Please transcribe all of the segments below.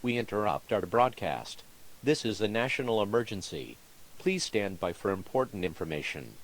We interrupt our broadcast. This is a national emergency. Please stand by for important information.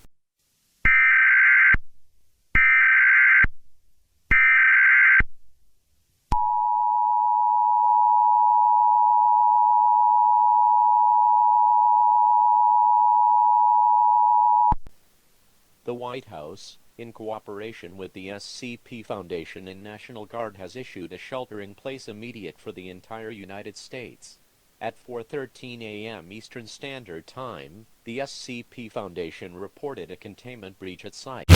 The White House, in cooperation with the SCP Foundation and National Guard, has issued a shelter-in-place immediate for the entire United States. At 4:13 a.m. Eastern Standard Time, the SCP Foundation reported a containment breach at site.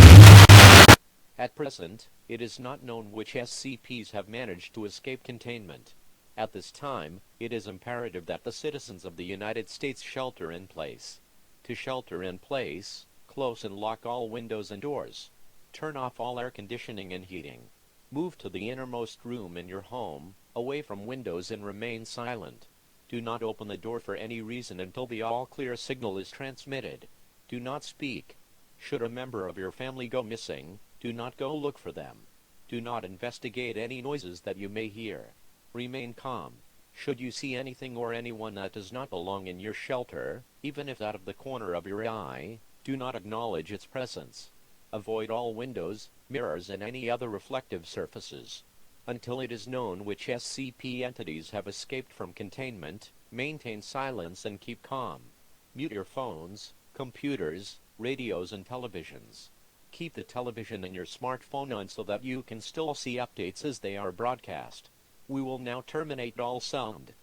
At present, it is not known which SCPs have managed to escape containment. At this time, it is imperative that the citizens of the United States shelter in place. To shelter in place, close and lock all windows and doors. Turn off all air conditioning and heating. Move to the innermost room in your home, away from windows, and remain silent. Do not open the door for any reason until the all-clear signal is transmitted. Do not speak. Should a member of your family go missing, do not go look for them. Do not investigate any noises that you may hear. Remain calm. Should you see anything or anyone that does not belong in your shelter, even if out of the corner of your eye, do not acknowledge its presence. Avoid all windows, mirrors, and any other reflective surfaces. Until it is known which SCP entities have escaped from containment, maintain silence and keep calm. Mute your phones, computers, radios, and televisions. Keep the television and your smartphone on so that you can still see updates as they are broadcast. We will now terminate all sound.